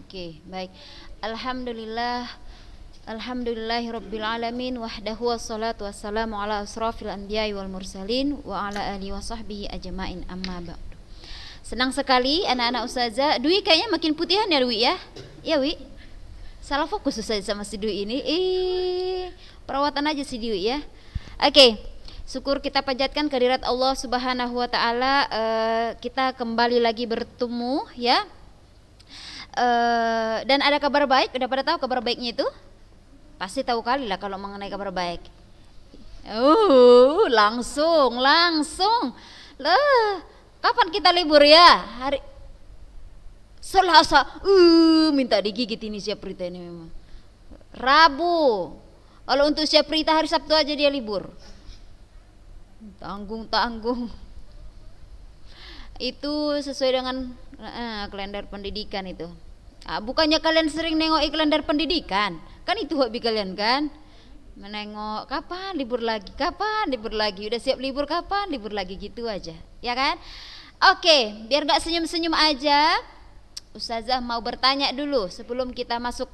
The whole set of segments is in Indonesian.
Oke, baik. Alhamdulillah, alhamdulillahirabbil alamin wahdahu wassalatu wassalamu ala asrafil anbiya'i wal mursalin wa ala alihi wa sahbihi ajmain amma ba'du. Senang sekali anak-anak ustazah. Dwi kayaknya makin putihan ya Dwi ya? Iya Wi. Salah fokus ustazah sama si Dwi ini. Perawatan aja si Dwi ya. Oke. Syukur kita panjatkan kehadirat Allah Subhanahu wa taala, kita kembali lagi bertemu ya. Dan ada kabar baik. Udah pada tahu kabar baiknya itu? Pasti tahu kali lah kalau mengenai kabar baik. Langsung. Lah, kapan kita libur ya? Hari Selasa. Minta digigit ini siap Prita ini memang. Rabu. Kalau untuk siap Prita hari Sabtu aja dia libur. Tanggung. Itu sesuai dengan kalender pendidikan itu. Bukannya kalian sering nengok kalender pendidikan? Kan itu hobi kalian kan? Menengok kapan libur lagi, udah siap libur kapan libur lagi, gitu aja ya kan. Oke, biar gak senyum-senyum aja, Ustazah mau bertanya dulu sebelum kita masuk.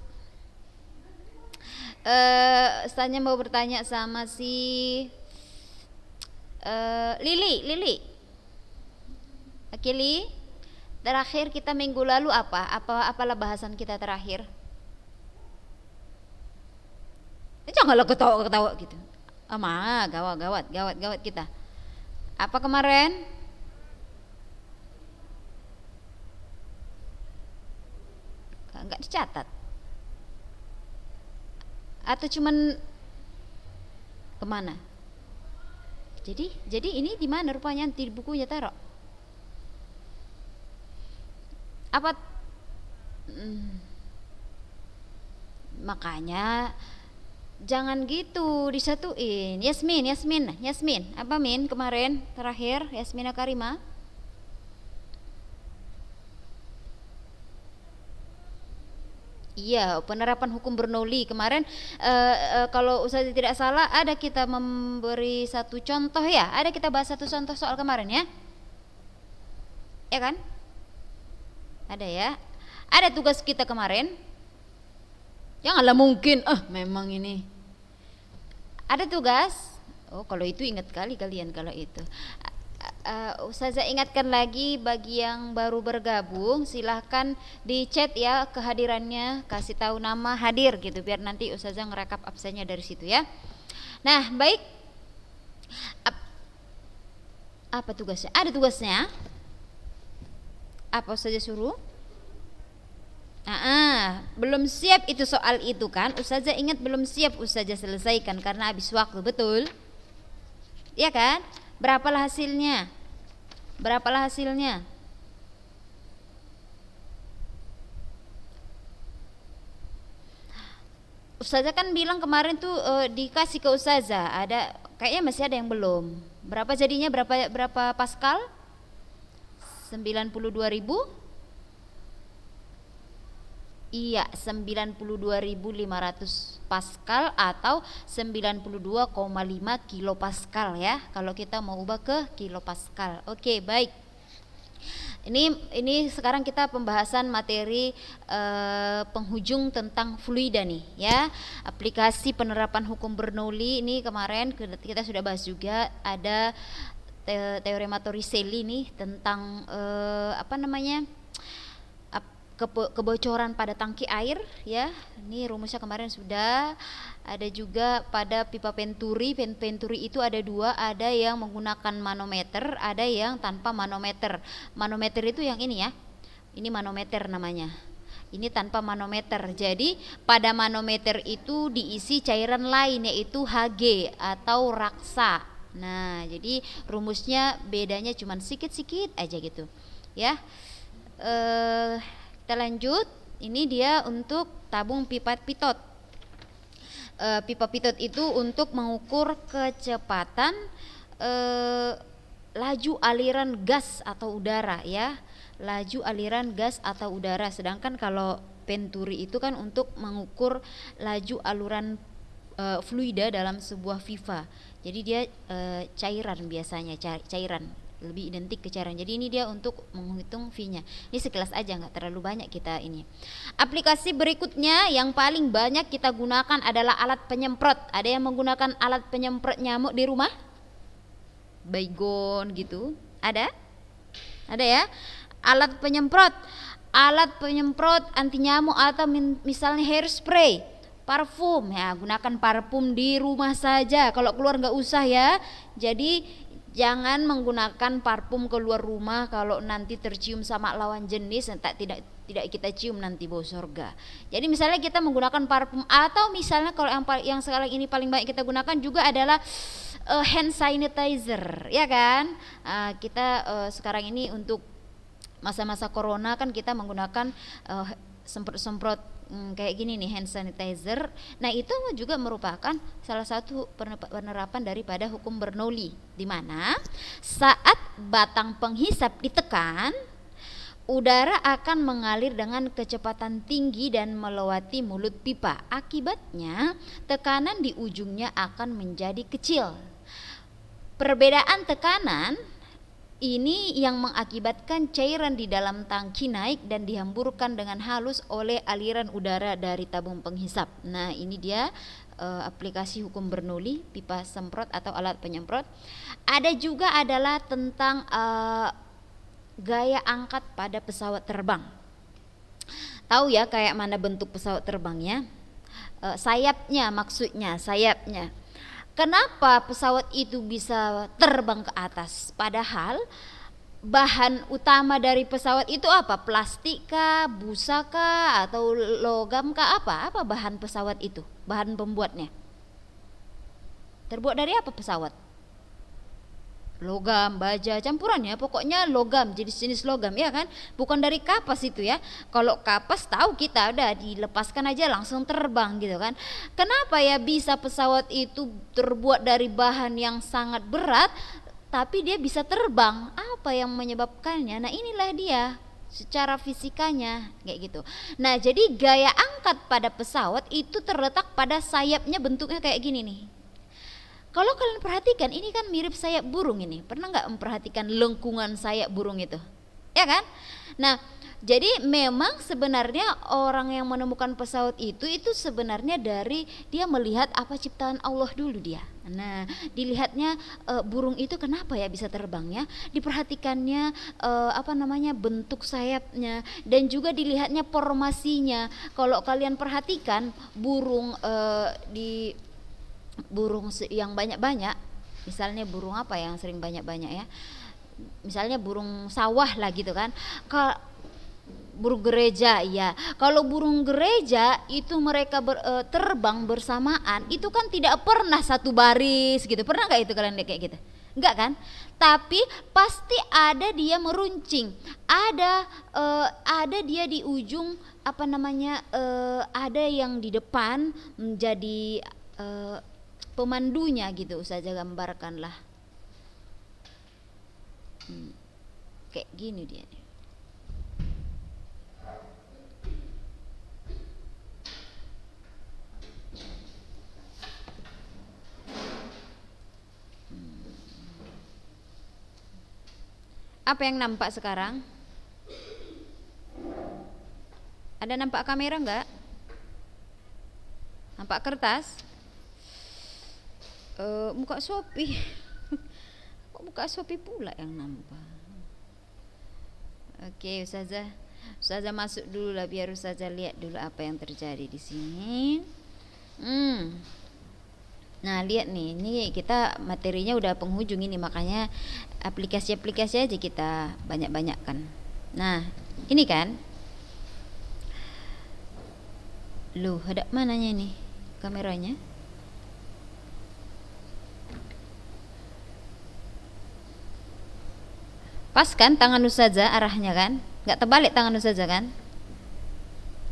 Ustazah mau bertanya sama si Lili. Oke Li, terakhir kita minggu lalu apalah bahasan kita terakhir? Janganlah ketawa gitu. Gawat kita. Apa kemarin? Enggak dicatat. Atau cuman kemana? Jadi ini di mana rupanya, di bukunya taruh? Apa? Makanya jangan gitu disatuin. Yasmin. Apa Min kemarin terakhir? Yasmina Karima. Iya, penerapan hukum Bernoulli kemarin. Kalau Ustaz tidak salah, ada kita memberi satu contoh ya. Ada kita bahas satu contoh soal kemarin ya. Ya kan? Ada ya. Ada tugas kita kemarin. Janganlah mungkin. Memang ini. Ada tugas. Oh, kalau itu ingat kali kalian kalau itu. Ustazah ingatkan lagi bagi yang baru bergabung, silahkan di chat ya kehadirannya, kasih tahu nama hadir gitu biar nanti Ustazah ngerekap absennya dari situ ya. Nah, baik. Apa tugasnya? Ada tugasnya. Apa Ustazah suruh? Belum siap itu soal itu kan. Ustazah ingat belum siap Ustazah selesaikan karena habis waktu, betul? Iya kan? Berapalah hasilnya? Ustazah kan bilang kemarin tuh dikasih ke Ustazah, ada kayaknya masih ada yang belum. Berapa jadinya? Berapa Pascal? 92.000? Iya, 92.500 Pascal atau 92,5 kilo Pascal ya. Kalau kita mau ubah ke kilo Pascal. Oke, baik. Ini sekarang kita pembahasan materi penghujung tentang fluida nih ya. Aplikasi penerapan hukum Bernoulli ini kemarin kita sudah bahas juga. Ada teorema Torricelli nih tentang kebocoran pada tangki air ya. Ini rumusnya kemarin sudah. Ada juga pada pipa Venturi. Venturi itu ada dua, ada yang menggunakan manometer, ada yang tanpa manometer. Manometer itu yang ini ya. Ini manometer namanya. Ini tanpa manometer. Jadi pada manometer itu diisi cairan lain yaitu Hg atau raksa. Nah, jadi rumusnya bedanya cuma sedikit-sedikit aja gitu. Ya. Kita lanjut. Ini dia untuk tabung pipa pitot. Pipa pitot itu untuk mengukur kecepatan laju aliran gas atau udara ya. Laju aliran gas atau udara. Sedangkan kalau Venturi itu kan untuk mengukur laju aluran fluida dalam sebuah pipa. Jadi dia cairan biasanya, cairan. lebih identik ke cairan. Jadi ini dia untuk menghitung fee-nya. Ini sekilas aja, nggak terlalu banyak kita ini. Aplikasi berikutnya yang paling banyak kita gunakan adalah alat penyemprot. Ada yang menggunakan alat penyemprot nyamuk di rumah? Baygon gitu. Ada? Ada ya? Alat penyemprot anti nyamuk atau misalnya hairspray, parfum ya, gunakan parfum di rumah saja. Kalau keluar nggak usah ya. Jadi jangan menggunakan parfum keluar rumah kalau nanti tercium sama lawan jenis, tidak kita cium nanti bau surga. Jadi misalnya kita menggunakan parfum, atau misalnya kalau yang sekarang ini paling banyak kita gunakan juga adalah hand sanitizer, ya kan? Kita sekarang ini untuk masa-masa corona kan kita menggunakan semprot-semprot kayak gini nih, hand sanitizer. Nah itu juga merupakan salah satu penerapan daripada hukum Bernoulli, di mana saat batang penghisap ditekan, udara akan mengalir dengan kecepatan tinggi dan melewati mulut pipa. Akibatnya tekanan di ujungnya akan menjadi kecil. Perbedaan tekanan ini yang mengakibatkan cairan di dalam tangki naik dan dihamburkan dengan halus oleh aliran udara dari tabung penghisap. Nah ini dia aplikasi hukum Bernoulli, pipa semprot atau alat penyemprot. Ada juga adalah tentang gaya angkat pada pesawat terbang. Tahu ya kayak mana bentuk pesawat terbangnya? Sayapnya, maksudnya sayapnya. Kenapa pesawat itu bisa terbang ke atas? Padahal bahan utama dari pesawat itu apa? Plastik kah, busa kah, atau logam kah? Apa bahan pesawat itu? Bahan pembuatnya. Terbuat dari apa pesawat? Logam, baja, campurannya pokoknya logam, jenis-jenis logam ya kan, bukan dari kapas itu ya. Kalau kapas tahu kita udah dilepaskan aja langsung terbang gitu kan. Kenapa ya bisa pesawat itu terbuat dari bahan yang sangat berat tapi dia bisa terbang? Apa yang menyebabkannya? Nah inilah dia secara fisikanya kayak gitu. Nah jadi gaya angkat pada pesawat itu terletak pada sayapnya, bentuknya kayak gini nih. Kalau kalian perhatikan ini kan mirip sayap burung ini. Pernah nggak memperhatikan lengkungan sayap burung itu? Ya kan? Nah, jadi memang sebenarnya orang yang menemukan pesawat itu sebenarnya dari dia melihat apa ciptaan Allah dulu dia. Nah, dilihatnya burung itu kenapa ya bisa terbang ya? Diperhatikannya bentuk sayapnya dan juga dilihatnya formasinya. Kalau kalian perhatikan burung burung yang banyak-banyak, misalnya burung apa yang sering banyak-banyak ya, misalnya burung sawah lah gitu kan, burung gereja ya. Kalau burung gereja itu mereka terbang bersamaan, itu kan tidak pernah satu baris gitu. Pernah nggak itu kalian lihat kayak gitu? Enggak kan? Tapi pasti ada dia meruncing, ada dia di ujung ada yang di depan menjadi pemandunya gitu. Ustazah gambarkanlah kayak gini dia nih. Apa yang nampak sekarang? Ada nampak kamera enggak? Nampak kertas? Muka Shopee. Kok muka Shopee pula yang nampak? Oke, Ustazah masuk dulu lah biar Ustazah lihat dulu apa yang terjadi di sini. Nah, lihat nih, ini kita materinya udah penghujung ini, makanya aplikasi-aplikasi aja kita banyak-banyakkan. Nah, ini kan. Loh, ada mananya nih kameranya? Pas kan tangan Ustazah arahnya kan? Nggak terbalik tangan Ustazah kan?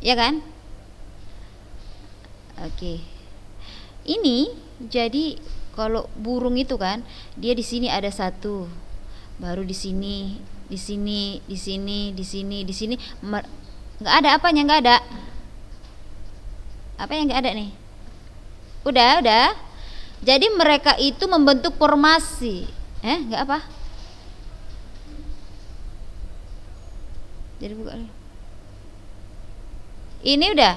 Ya kan? Oke. Ini jadi kalau burung itu kan, dia di sini ada satu, baru di sini, di sini, di sini, di sini, di sini, nggak ada apanya, nggak ada. Apa yang nggak ada nih? Udah. Jadi mereka itu membentuk formasi. Nggak apa? Jadi buka. Ini udah.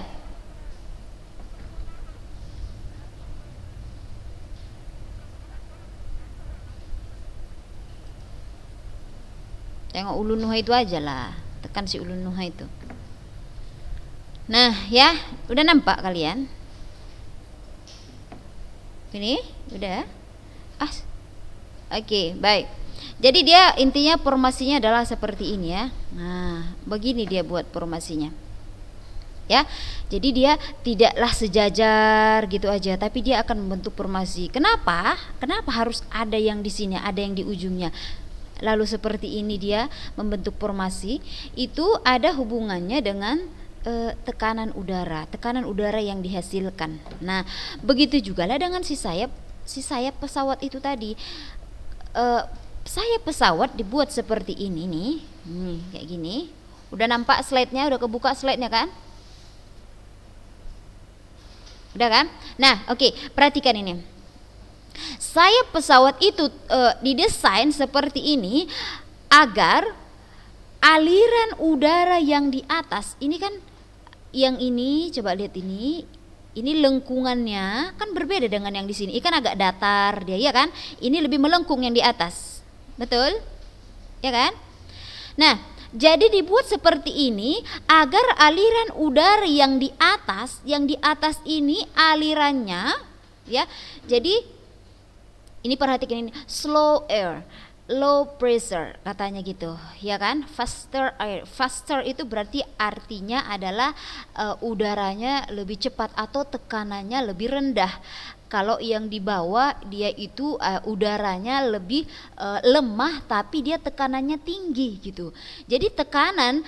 Tengok ulun nuha itu aja lah. Tekan si ulun nuha itu. Nah, ya, udah nampak kalian? Ini udah. Oke, baik. Jadi dia intinya formasinya adalah seperti ini ya. Nah, begini dia buat formasinya. Ya. Jadi dia tidaklah sejajar gitu aja, tapi dia akan membentuk formasi. Kenapa? Kenapa harus ada yang di sini, ada yang di ujungnya? Lalu seperti ini dia membentuk formasi. Itu ada hubungannya dengan tekanan udara yang dihasilkan. Nah, begitu juga lah dengan si sayap pesawat itu tadi. Sayap pesawat dibuat seperti ini nih, kayak gini. Udah nampak slide-nya, udah kebuka slide-nya kan? Udah kan? Nah, oke, perhatikan ini. Sayap pesawat itu didesain seperti ini agar aliran udara yang di atas ini kan, yang ini coba lihat ini lengkungannya kan berbeda dengan yang di sini. Ini kan agak datar dia, ya kan? Ini lebih melengkung yang di atas, betul? Ya kan? Nah, jadi dibuat seperti ini agar aliran udara yang di atas ini alirannya, ya. Jadi ini perhatikan ini, slow air, low pressure katanya gitu, ya kan? Faster air, faster itu berarti artinya adalah udaranya lebih cepat atau tekanannya lebih rendah. Kalau yang di bawah dia itu udaranya lebih lemah tapi dia tekanannya tinggi gitu. Jadi tekanan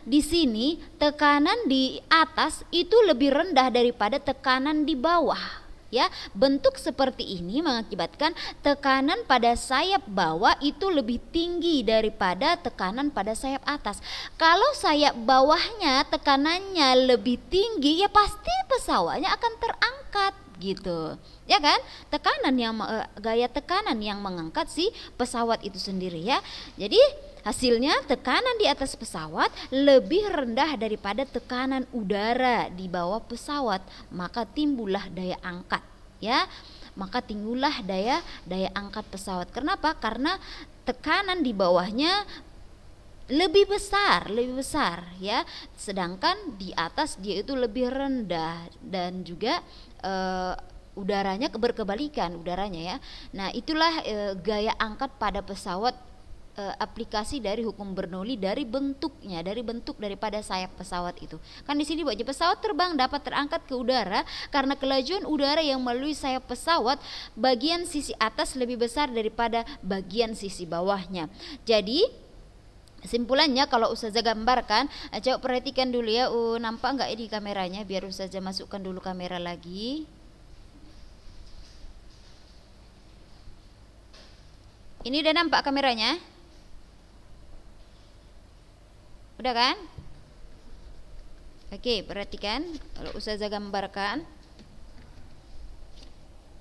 di sini, tekanan di atas itu lebih rendah daripada tekanan di bawah. Ya, bentuk seperti ini mengakibatkan tekanan pada sayap bawah itu lebih tinggi daripada tekanan pada sayap atas. Kalau sayap bawahnya tekanannya lebih tinggi, ya pasti pesawatnya akan terangkat gitu. Ya kan? Gaya tekanan yang mengangkat si pesawat itu sendiri ya. Jadi hasilnya tekanan di atas pesawat lebih rendah daripada tekanan udara di bawah pesawat, maka timbullah daya angkat, ya. Maka timbullah daya angkat pesawat. Kenapa? Karena tekanan di bawahnya lebih besar ya, sedangkan di atas dia itu lebih rendah dan juga udaranya berkebalikan udaranya ya. Nah, itulah gaya angkat pada pesawat, aplikasi dari hukum Bernoulli dari bentuk daripada sayap pesawat itu. Kan di sini buat pesawat terbang dapat terangkat ke udara karena kelajuan udara yang melalui sayap pesawat bagian sisi atas lebih besar daripada bagian sisi bawahnya. Jadi kesimpulannya kalau Ustazah gambarkan, coba perhatikan dulu ya. Nampak nggak ini kameranya? Biar Ustazah masukkan dulu kamera lagi. Ini udah nampak kameranya? Udah kan? Oke, perhatikan kalau Ustazah gambarkan.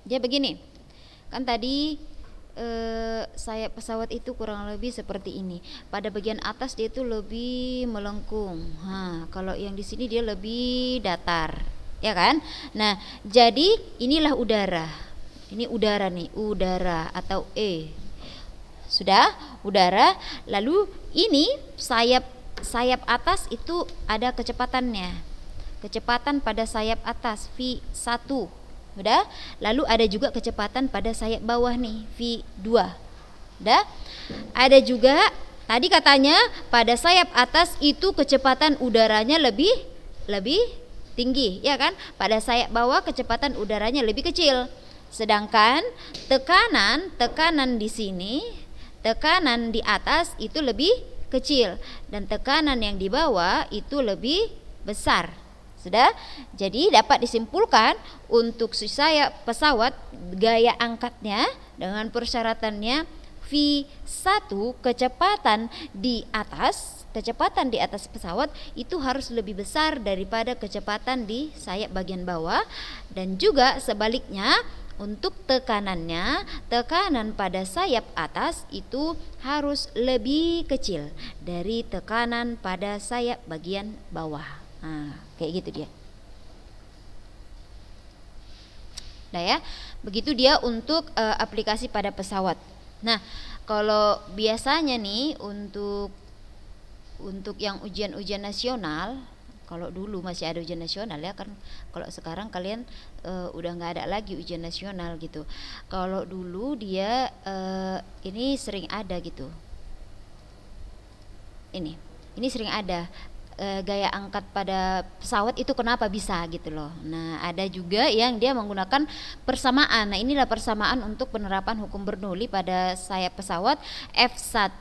Dia begini. Kan tadi sayap pesawat itu kurang lebih seperti ini. Pada bagian atas dia itu lebih melengkung. Kalau yang di sini dia lebih datar, ya kan? Nah, jadi inilah udara. Ini udara nih, udara atau sudah udara. Lalu ini sayap atas itu ada kecepatannya. Kecepatan pada sayap atas V1. Udah? Lalu ada juga kecepatan pada sayap bawah nih, V2. Udah? Ada juga tadi katanya pada sayap atas itu kecepatan udaranya lebih tinggi, ya kan? Pada sayap bawah kecepatan udaranya lebih kecil. Sedangkan tekanan di sini, tekanan di atas itu lebih kecil dan tekanan yang di bawah itu lebih besar. Sudah? Jadi dapat disimpulkan untuk sayap pesawat gaya angkatnya dengan persyaratannya V1 kecepatan di atas pesawat itu harus lebih besar daripada kecepatan di sayap bagian bawah, dan juga sebaliknya untuk tekanannya, tekanan pada sayap atas itu harus lebih kecil dari tekanan pada sayap bagian bawah. Nah, kayak gitu dia. Nah ya, begitu dia untuk aplikasi pada pesawat. Nah, kalau biasanya nih untuk yang ujian-ujian nasional, kalau dulu masih ada ujian nasional ya kan, kalau sekarang kalian udah nggak ada lagi ujian nasional gitu. Kalau dulu dia ini sering ada gitu. Ini sering ada gaya angkat pada pesawat itu kenapa bisa gitu loh. Nah, ada juga yang dia menggunakan persamaan. Nah, inilah persamaan untuk penerapan hukum Bernoulli pada sayap pesawat F1.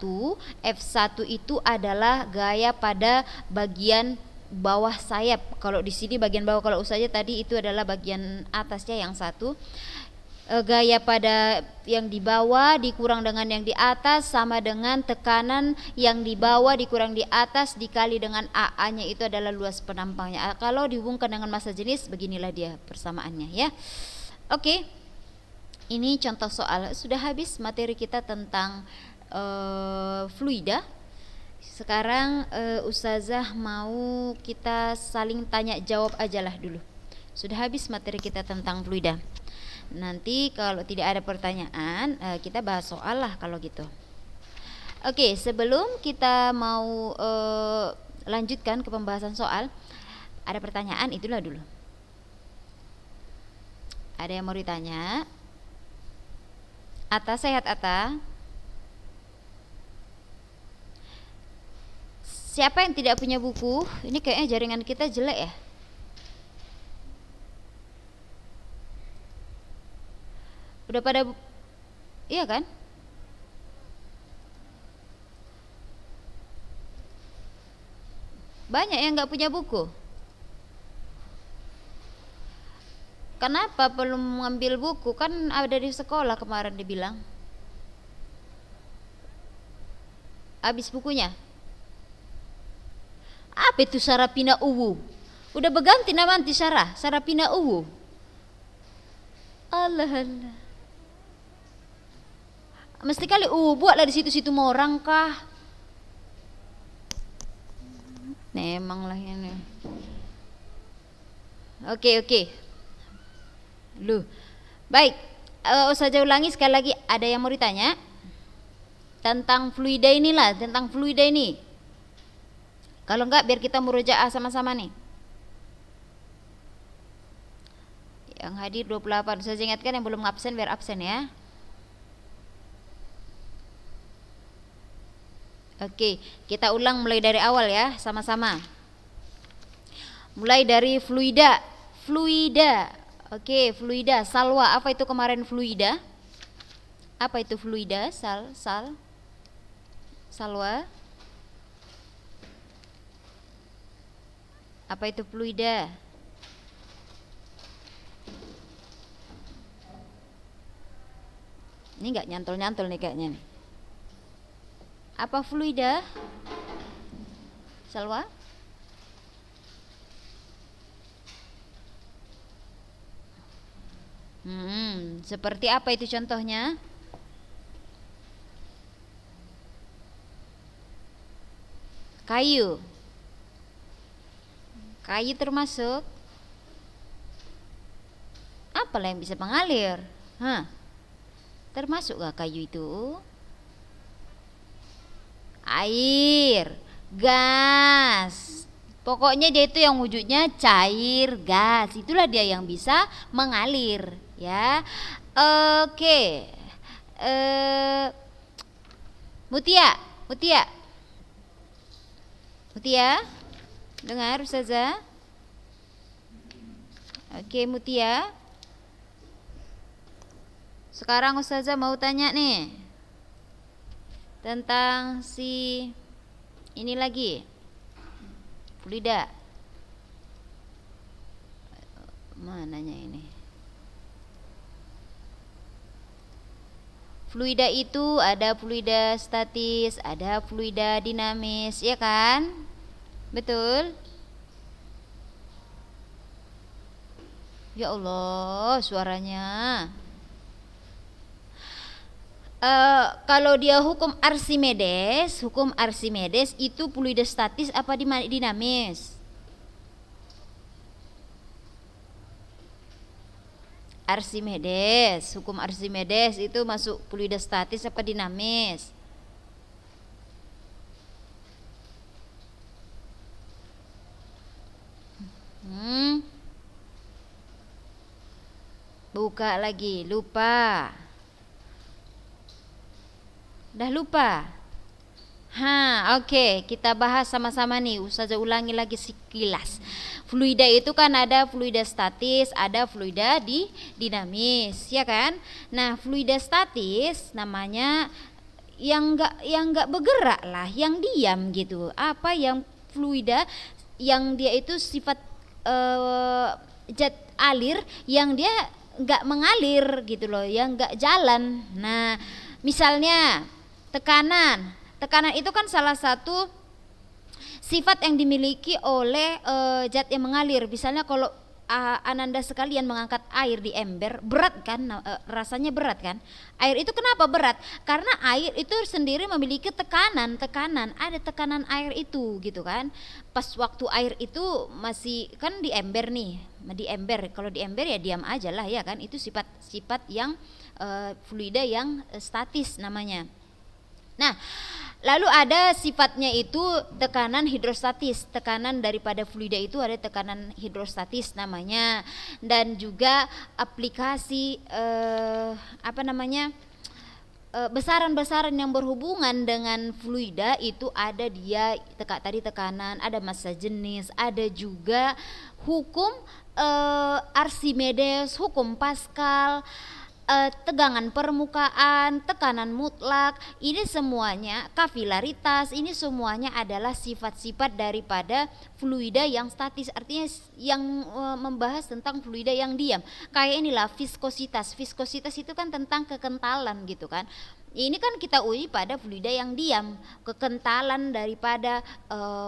F1 itu adalah gaya pada bagian bawah sayap. Kalau di sini bagian bawah, kalau saja tadi itu adalah bagian atasnya yang satu. Gaya pada yang di bawah dikurang dengan yang di atas sama dengan tekanan yang di bawah dikurang di atas dikali dengan AA-nya, itu adalah luas penampangnya. Kalau dihubungkan dengan massa jenis, beginilah dia persamaannya ya. Oke. Ini contoh soal. Sudah habis materi kita tentang fluida. Sekarang Ustazah mau kita saling tanya jawab ajalah dulu. Sudah habis materi kita tentang fluida. Nanti kalau tidak ada pertanyaan kita bahas soal lah kalau gitu. Oke, sebelum kita mau lanjutkan ke pembahasan soal, ada pertanyaan itulah dulu. Ada yang mau ditanya? Ata, sehat Ata? Siapa yang tidak punya buku? Ini kayaknya jaringan kita jelek ya. Udah pada iya kan? Banyak yang nggak punya buku. Kenapa belum mengambil buku? Kan ada di sekolah kemarin dibilang. Habis bukunya. Apa itu Sarapina Uwu? Udah berganti nama anti Sarapina Uwu. Allah. Mesti kali buatlah di situ-situ mau orang kah? Memang lah ini. Oke. Loh. Baik. Ustazah ulangi sekali lagi, ada yang mau ditanya? Tentang fluida inilah, tentang fluida ini. Kalau enggak biar kita murojaah sama-sama nih. Yang hadir 28. Saya ingatkan yang belum absen biar absen ya. Oke, kita ulang mulai dari awal ya, sama-sama. Mulai dari fluida. Oke, fluida, salwa. Apa itu kemarin fluida? Apa itu fluida? Salwa. Apa itu fluida? Ini enggak nyantol-nyantol nih kayaknya nih. Apa fluida? Salwa? Seperti apa itu contohnya? Kayu. Kayu termasuk apalah yang bisa mengalir? Termasuk gak kayu itu? Air, gas. Pokoknya dia itu yang wujudnya cair, gas. Itulah dia yang bisa mengalir, ya. Oke. Mutia. Dengar Ustazah? Oke, Mutia. Sekarang Ustazah mau tanya nih tentang si ini lagi, fluida. Mananya ini? Fluida itu ada fluida statis, ada fluida dinamis, ya kan? Betul? Ya Allah, suaranya. Kalau dia hukum Archimedes itu fluida statis apa dinamis? Hukum Archimedes itu masuk fluida statis apa dinamis? Buka lagi, lupa. Dah lupa? Oke, kita bahas sama-sama nih. Ustazah ulangi lagi sekilas. Fluida itu kan ada fluida statis, ada fluida dinamis, ya kan? Nah, fluida statis namanya yang enggak bergerak lah, yang diam gitu. Apa yang fluida yang dia itu sifat zat alir yang dia enggak mengalir gitu loh, yang enggak jalan. Nah, misalnya tekanan itu kan salah satu sifat yang dimiliki oleh zat yang mengalir. Misalnya kalau Ananda sekalian mengangkat air di ember, berat kan, rasanya berat kan. Air itu kenapa berat? Karena air itu sendiri memiliki tekanan, ada tekanan air itu gitu kan. Pas waktu air itu masih kan di ember nih, kalau di ember ya diam aja lah ya kan. Itu sifat yang fluida yang statis namanya. Nah, lalu ada sifatnya itu tekanan hidrostatis. Tekanan daripada fluida itu ada tekanan hidrostatis namanya. Dan juga aplikasi besaran-besaran yang berhubungan dengan fluida itu ada dia tadi tekanan, ada massa jenis, ada juga hukum Archimedes, hukum Pascal, tegangan permukaan, tekanan mutlak, ini semuanya kapilaritas, ini semuanya adalah sifat-sifat daripada fluida yang statis, artinya yang membahas tentang fluida yang diam. Kayak inilah viskositas. Viskositas itu kan tentang kekentalan gitu kan. Ini kan kita uji pada fluida yang diam, kekentalan daripada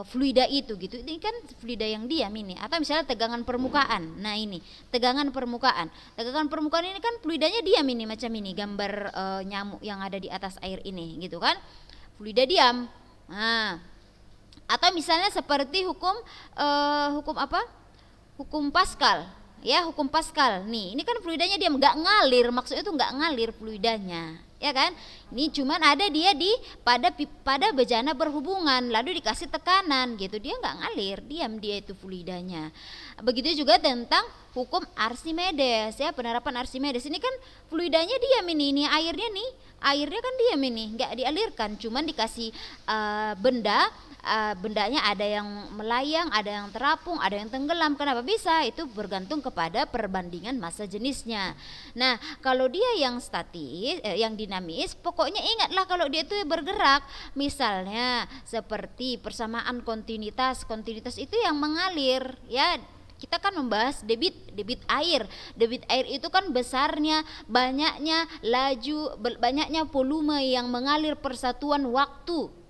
fluida itu gitu. Ini kan fluida yang diam ini. Atau misalnya tegangan permukaan. Nah ini tegangan permukaan. Tegangan permukaan ini kan fluidanya diam ini, macam ini gambar nyamuk yang ada di atas air ini gitu kan. Fluida diam. Nah, atau misalnya seperti hukum apa? Hukum Pascal. Ya, hukum Pascal. Nih, ini kan fluidanya diam, nggak ngalir. Maksudnya itu nggak ngalir fluidanya. Ya kan, ini cuman ada dia pada bejana berhubungan lalu dikasih tekanan gitu, dia nggak ngalir, diam dia itu fluidanya. Begitu juga tentang hukum Archimedes ya, penerapan Archimedes ini kan fluidanya diam ini airnya kan diam ini, nggak dialirkan, cuman dikasih bendanya ada yang melayang, ada yang terapung, ada yang tenggelam. Kenapa bisa? Itu bergantung kepada perbandingan massa jenisnya. Nah, kalau dia yang statis, yang dinamis, pokoknya ingatlah kalau dia itu bergerak. Misalnya seperti persamaan kontinuitas itu yang mengalir ya. Kita kan membahas debit air. Debit air itu kan besarnya, banyaknya laju, banyaknya volume yang mengalir persatuan waktu.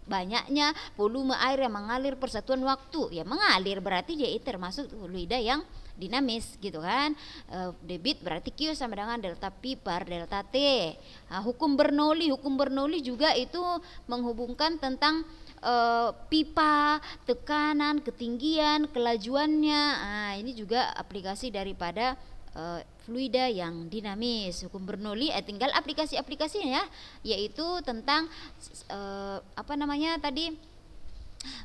Banyaknya volume air yang mengalir persatuan waktu, ya mengalir berarti dia itu termasuk fluida yang dinamis gitu kan. Debit berarti Q sama dengan delta P per delta T. Nah, hukum Bernoulli juga itu menghubungkan tentang pipa, tekanan, ketinggian, kelajuannya. Nah, ini juga aplikasi daripada fluida yang dinamis. Hukum Bernoulli tinggal aplikasi-aplikasinya ya, yaitu tentang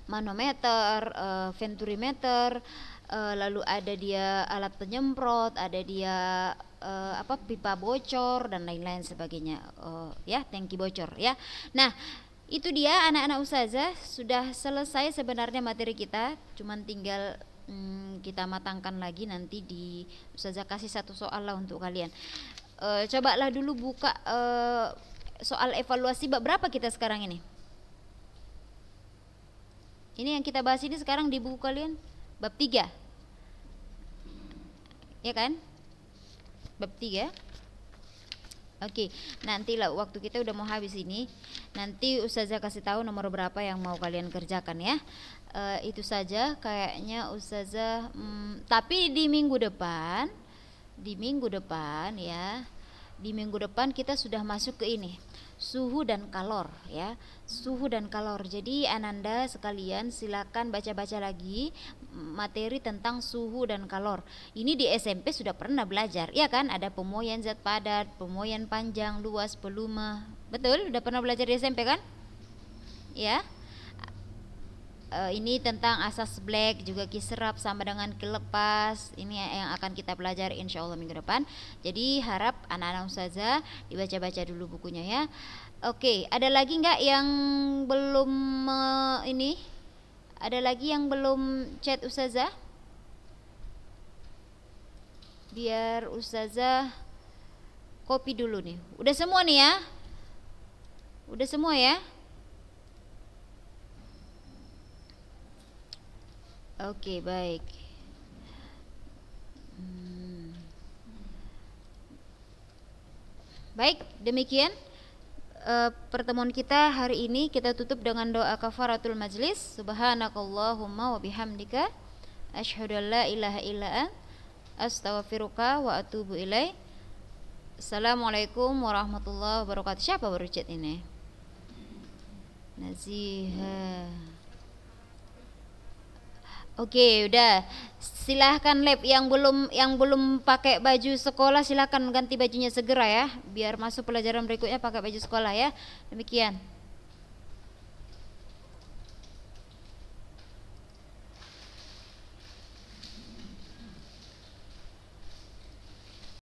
manometer, venturimeter, lalu ada dia alat penyemprot, ada dia pipa bocor dan lain-lain sebagainya, ya tangki bocor ya. Nah, itu dia anak-anak ustazah, sudah selesai sebenarnya materi kita, cuman tinggal kita matangkan lagi, nanti di ustazah kasih satu soal lah untuk kalian. Cobalah dulu buka soal evaluasi bab berapa kita sekarang ini. Ini yang kita bahas ini sekarang di buku kalian bab 3 ya kan, bab 3. Oke, nantilah waktu kita udah mau habis ini, nanti ustazah kasih tahu nomor berapa yang mau kalian kerjakan ya. Itu saja kayaknya ustazah, tapi di minggu depan ya, di minggu depan kita sudah masuk ke ini, suhu dan kalor ya. Suhu dan kalor. Jadi Ananda sekalian silakan baca-baca lagi materi tentang suhu dan kalor. Ini di SMP sudah pernah belajar, ya kan? Ada pemoian zat padat, pemoian panjang, luas, volume. Betul? Udah pernah belajar di SMP kan? Ya. Ini tentang asas Black, juga kiserap sama dengan kilepas. Ini yang akan kita pelajari insya Allah minggu depan. Jadi harap anak-anak ustazah dibaca-baca dulu bukunya ya. Oke, ada lagi nggak yang belum ini? Ada lagi yang belum chat ustazah? Biar ustazah copy dulu nih. Udah semua nih ya? Udah semua ya? Oke, baik. Baik, demikian pertemuan kita hari ini. Kita tutup dengan doa kafaratul majlis. Subhanakallahumma wa bihamdika asyhadu an la ilaha illa anta astaghfiruka wa atubu ilaik. Assalamualaikum warahmatullahi wabarakatuh. Siapa baru chat ini? Naziha. Oke, udah. Silahkan lab yang belum pakai baju sekolah silahkan ganti bajunya segera ya, biar masuk pelajaran berikutnya pakai baju sekolah ya. Demikian.